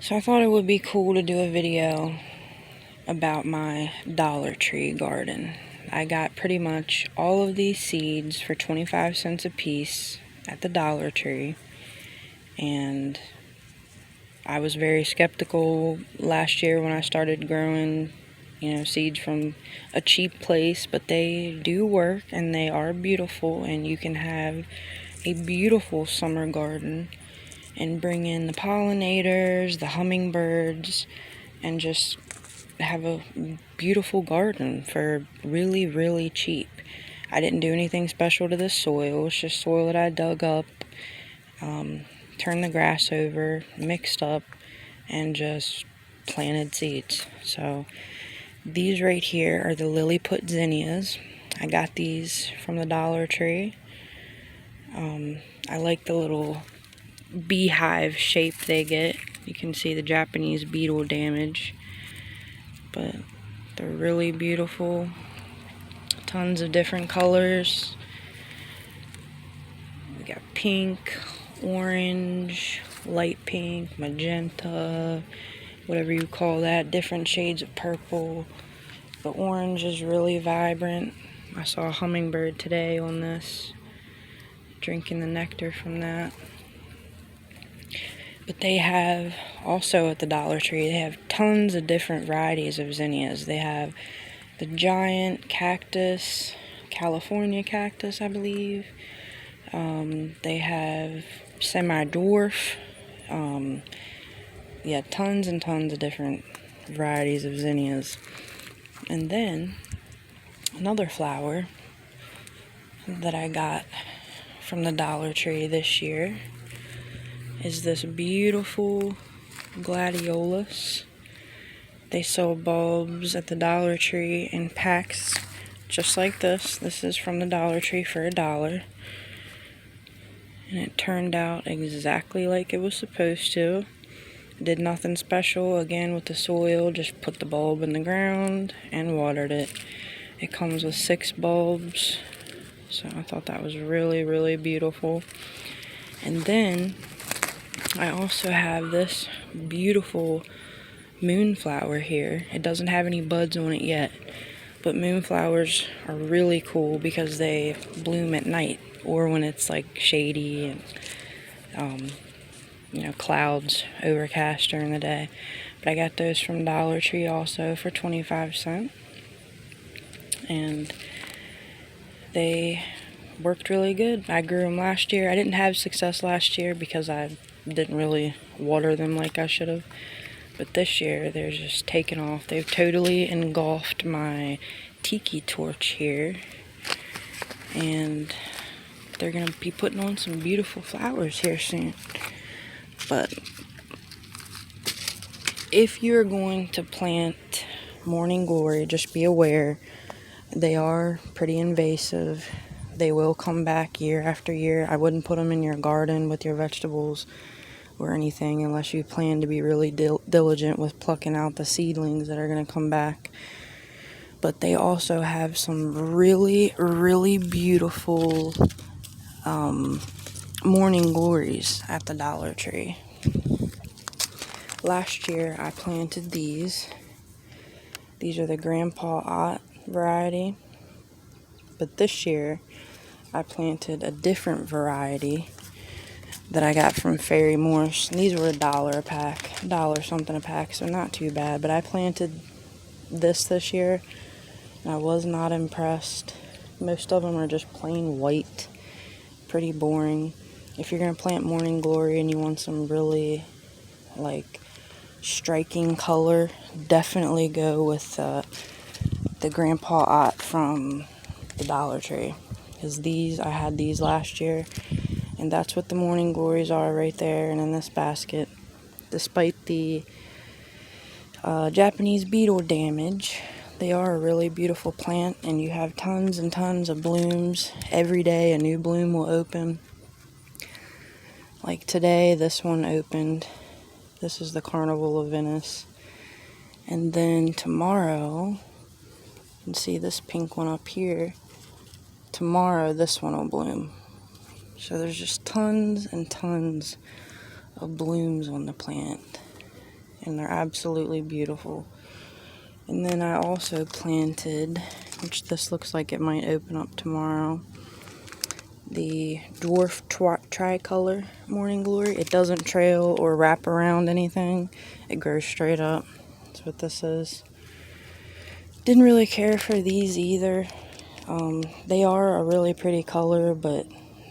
So I thought it would be cool to do a video about my Dollar Tree garden. I got pretty much all of these seeds for 25 cents a piece at the Dollar Tree, and I was very skeptical last year when I started growing, seeds from a cheap place, but they do work and they are beautiful, and you can have a beautiful summer garden and bring in the pollinators, the hummingbirds, and just have a beautiful garden for really, really cheap. I didn't do anything special to this soil. It's just soil that I dug up, turned the grass over, mixed up, and just planted seeds. So these right here are the Lilliput zinnias. I got these from the Dollar Tree. I like the little beehive shape they get. You can see the Japanese beetle damage, but they're really beautiful. Tons of different colors. We got pink, orange, light pink, magenta, whatever you call that, different shades of purple. The orange is really vibrant. I saw a hummingbird today on this, drinking the nectar from that. But they have, also at the Dollar Tree, they have tons of different varieties of zinnias. They have the giant cactus, California cactus, I believe. They have semi-dwarf. Tons and tons of different varieties of zinnias. And then, another flower that I got from the Dollar Tree this year is this beautiful Gladiolus. They sell bulbs at the Dollar Tree in packs just like this. This is from the Dollar Tree for $1. And it turned out exactly like it was supposed to. Did nothing special again with the soil, just put the bulb in the ground and watered it. It comes with 6 bulbs, so I thought that was really, really beautiful. And then I also have this beautiful moonflower here. It doesn't have any buds on it yet, but moonflowers are really cool because they bloom at night or when it's like shady and clouds overcast during the day. But I got those from Dollar Tree also for 25 cents, and they worked really good. I grew them last year. I didn't have success last year because I didn't really water them like I should have. But this year, they're just taking off. They've totally engulfed my tiki torch here. And they're going to be putting on some beautiful flowers here soon. But if you're going to plant morning glory, just be aware they are pretty invasive. They will come back year after year. I wouldn't put them in your garden with your vegetables or anything unless you plan to be really diligent with plucking out the seedlings that are going to come back. But they also have some really, really beautiful morning glories at the Dollar Tree. Last year I planted these. These are the Grandpa Ott variety. But this year I planted a different variety that I got from Fairy Morse. These were $1 a pack, $1 something a pack, so not too bad. But I planted this year, and I was not impressed. Most of them are just plain white, pretty boring. If you're gonna plant morning glory and you want some really striking color, definitely go with the Grandpa Ott from the Dollar Tree, because I had these last year. And that's what the morning glories are right there and in this basket. Despite the Japanese beetle damage, they are a really beautiful plant, and you have tons and tons of blooms. Every day a new bloom will open. Like today, this one opened. This is the Carnival of Venice. And then tomorrow, you can see this pink one up here. Tomorrow, this one will bloom. So there's just tons and tons of blooms on the plant. and they're absolutely beautiful. And then I also planted, which this looks like it might open up tomorrow, the Dwarf tricolor morning glory. It doesn't trail or wrap around anything. It grows straight up. That's what this is. Didn't really care for these either. They are a really pretty color, but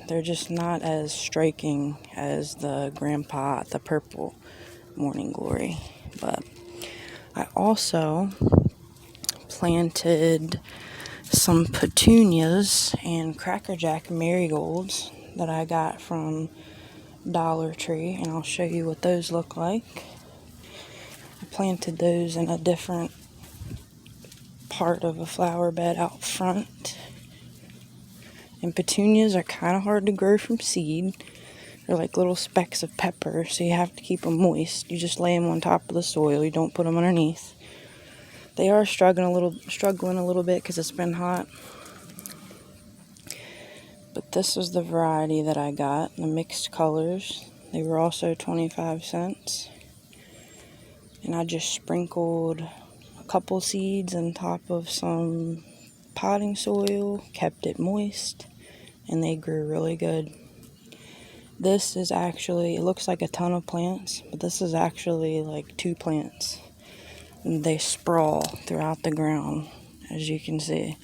they're just not as striking as the Grandpa, the purple morning glory. But I also planted some petunias and crackerjack marigolds that I got from Dollar Tree, and I'll show you what those look like. I planted those in a different part of a flower bed out front. And petunias are kind of hard to grow from seed. They're like little specks of pepper, so you have to keep them moist. You just lay them on top of the soil. You don't put them underneath. They are struggling a little bit because it's been hot. But this is the variety that I got, the mixed colors. They were also 25 cents. And I just sprinkled a couple seeds on top of some potting soil, kept it moist, and they grew really good. This is actually, it looks like a ton of plants, but this is actually like 2 plants. And they sprawl throughout the ground, as you can see.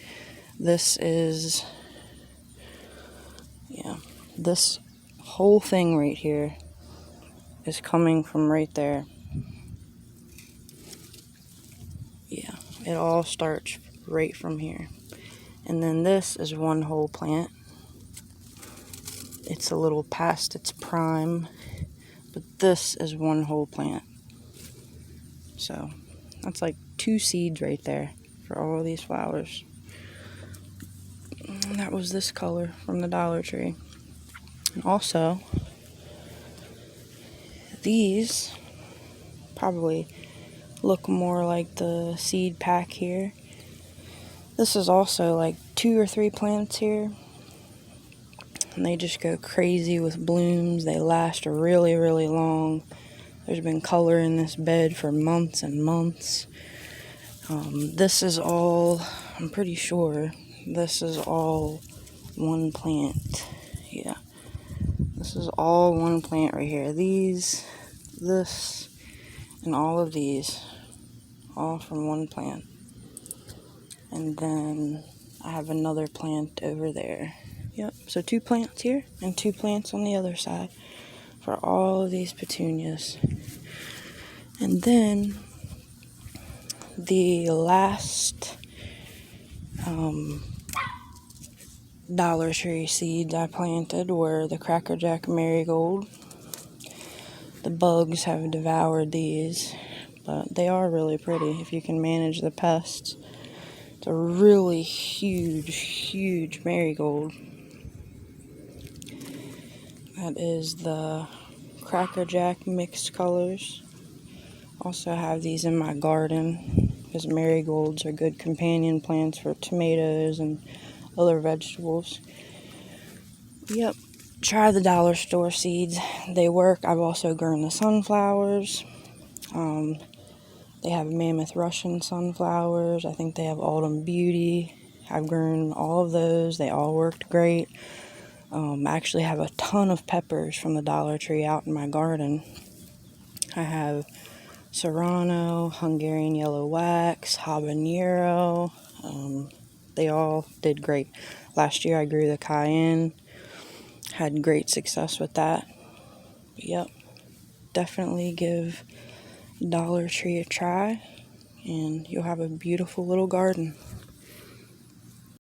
This is, this whole thing right here is coming from right there. Yeah, it all starts right from here. And then this is one whole plant. It's a little past its prime, but this is one whole plant. So that's like 2 seeds right there for all of these flowers. And that was this color from the Dollar Tree. And also, these probably look more like the seed pack here. This is also like 2 or 3 plants here. And they just go crazy with blooms. They last really, really long. There's been color in this bed for months and months. This is all, I'm pretty sure, this is all one plant. Yeah. This is all one plant right here. These, this, and all of these, all from one plant. And then I have another plant over there. Yep, so 2 plants here and 2 plants on the other side for all of these petunias. And then the last Dollar Tree seeds I planted were the crackerjack marigold. The bugs have devoured these, but they are really pretty if you can manage the pests. It's a really huge, huge marigold. That is the crackerjack mixed colors. Also have these in my garden because marigolds are good companion plants for tomatoes and other vegetables. Yep, try the dollar store seeds. They work. I've also grown the sunflowers. They have mammoth Russian sunflowers. I think they have autumn beauty. I've grown all of those. They all worked great. I actually have a ton of peppers from the Dollar Tree out in my garden. I have serrano, Hungarian yellow wax, habanero. They all did great. Last year I grew the cayenne. Had great success with that. Yep. Definitely give Dollar Tree a try, and you'll have a beautiful little garden.